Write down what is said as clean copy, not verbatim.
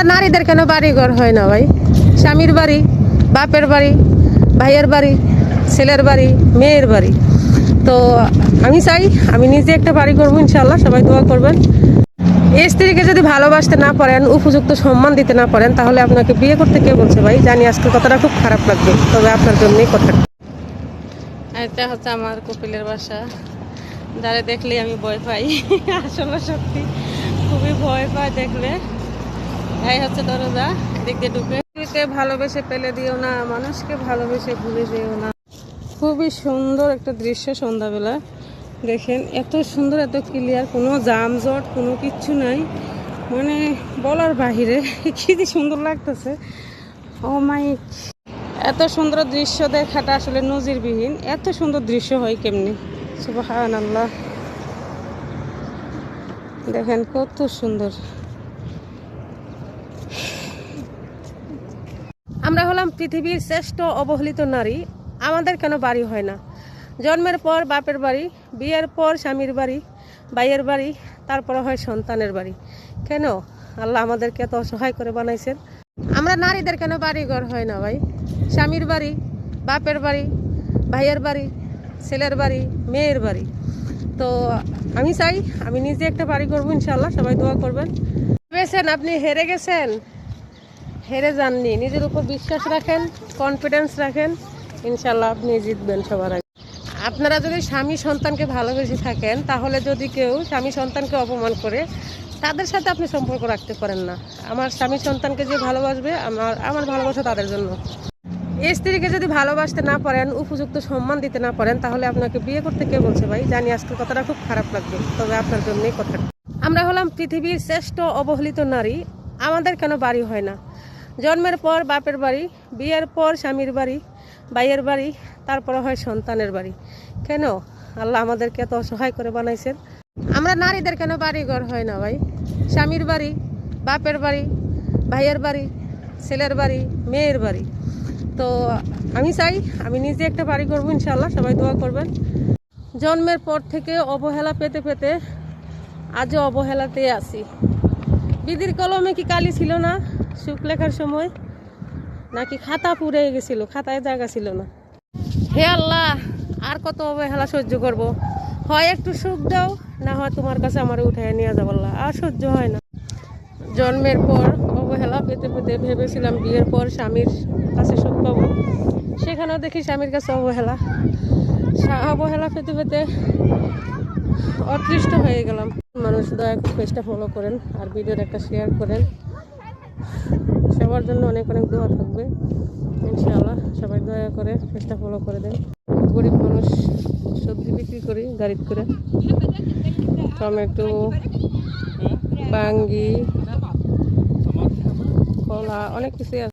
আমরা নারীদের কেন বাড়ি ঘর হয় না ভাই? স্বামীর বাড়ি, বাপের বাড়ি, ভাইয়ের বাড়ি, ছেলের বাড়ি, মেয়ের বাড়ি। তো আমি চাই আমি নিজে একটা বাড়ি করবো, ইনশাল্লাহ সবাই দোয়া করবেন। স্ত্রীকে যদি ভালোবাসতে না পারেন, উপযুক্ত সম্মান দিতে না পারেন, তাহলে আপনাকে বিয়ে করতে কে বলছে ভাই? জানি আজকে কথাটা খুব খারাপ লাগবে, তবে আপনার জন্যই কথা। এটা হচ্ছে আমার কপিলের বাসা। যারা দেখলেই আমি ভয় পাই, আসলে সত্যি খুবই ভয় পাই দেখলে। এই হচ্ছে দরজা, এদিক দিয়ে ঢুকে। ভালোবেসে পেলে দিও না, মানুষকে ভালোবেসে ভুলে যেও না। খুবই সুন্দর একটা দৃশ্য সন্ধ্যাবেলা। দেখেন এত সুন্দর, এত ক্লিয়ার, কোনো জামজট কোনো কিচ্ছু নাই, মানে বলার বাহিরে কি যে সুন্দর লাগতেছে। ও মাই, এত সুন্দর দৃশ্য দেখাটা আসলে নজিরবিহীন। এত সুন্দর দৃশ্য হয় কেমনি? সুবহানাল্লাহ, দেখেন কত সুন্দর। আমরা হলাম পৃথিবীর শ্রেষ্ঠ অবহেলিত নারী। আমাদের কেন বাড়ি হয় না? জন্মের পর বাপের বাড়ি, বিয়ের পর স্বামীর বাড়ি, ভাইয়ের বাড়ি, তারপরে হয় সন্তানের বাড়ি। কেন আল্লাহ আমাদেরকে এত অসহায় করে বানাইছেন? আমরা নারীদের কেন বাড়ি ঘর হয় না ভাই? স্বামীর বাড়ি, বাপের বাড়ি, ভাইয়ের বাড়ি, ছেলের বাড়ি, মেয়ের বাড়ি। তো আমি চাই আমি নিজে একটা বাড়ি করবো, ইনশাল্লাহ সবাই দোয়া করবেন। ভেবেছেন আপনি হেরে গেছেন? হেরে যাননি। নিজের উপর বিশ্বাস রাখেন, কনফিডেন্স রাখেন, ইনশাল্লাহ আপনি জিতবেন সবার আগে। আপনারা যদি স্বামী সন্তানকে ভালোবেসে থাকেন, তাহলে যদি কেউ স্বামী সন্তানকে অপমান করে, তাদের সাথে আপনি সম্পর্ক রাখতে পারেন না। আমার স্বামী সন্তানকে যে ভালোবাসবে, আমার ভালোবাসা তাদের জন্য। স্ত্রীকে যদি ভালোবাসতে না পারেন, উপযুক্ত সম্মান দিতে না পারেন, তাহলে আপনাকে বিয়ে করতে কে বলছে ভাই? জানি আজকের কথাটা খুব খারাপ লাগবে, তবে আপনার জন্যই কথা। আমরা হলাম পৃথিবীর শ্রেষ্ঠ অবহেলিত নারী। আমাদের কেন বাড়ি হয় না? জন্মের পর বাপের বাড়ি, বিয়ের পর স্বামীর বাড়ি, ভাইয়ের বাড়ি, তারপরে হয় সন্তানের বাড়ি। কেন আল্লাহ আমাদেরকে এত অসহায় করে বানাইছেন? আমরা নারীদের কেন বাড়ি ঘর হয় না ভাই? স্বামীর বাড়ি, বাপের বাড়ি, ভাইয়ের বাড়ি, ছেলের বাড়ি, মেয়ের বাড়ি। তো আমি চাই আমি নিজে একটা বাড়ি করবো, ইনশাল্লাহ সবাই দোয়া করবেন। জন্মের পর থেকে অবহেলা পেতে পেতে আজও অবহেলাতেই আছি। বিধির কলমে কি কালি ছিল না সুখ লেখার সময়? নাকি খাতা পুড়ে গেছিল, খাতায় জায়গা ছিল না? হে আল্লাহ, আর কত অবহেলা সহ্য করব? হয় একটু সুখ দাও, না হয় তোমার কাছে আমার উঠায় নিয়ে যাবো আল্লাহ। আর সহ্য হয় না। জন্মের পর অবহেলা পেতে পেতে ভেবেছিলাম বিয়ের পর স্বামীর কাছে সুখ পাবো, সেখানেও দেখি স্বামীর কাছে অবহেলা। অবহেলা পেতে পেতে অতৃষ্ট হয়ে গেলাম। মানুষ দয়া করে পেজটা ফলো করেন আর ভিডিওর একটা শেয়ার করেন। সবার জন্য অনেক অনেক দোয়া থাকবে, ইনশাআল্লাহ সবাই দয়া করে পেজটা ফলো করে দেন। গরিব মানুষ, সবজি বিক্রি করি গাড়িতে করে, টমেটো, বাঙ্গি, কলা, অনেক কিছু আছে।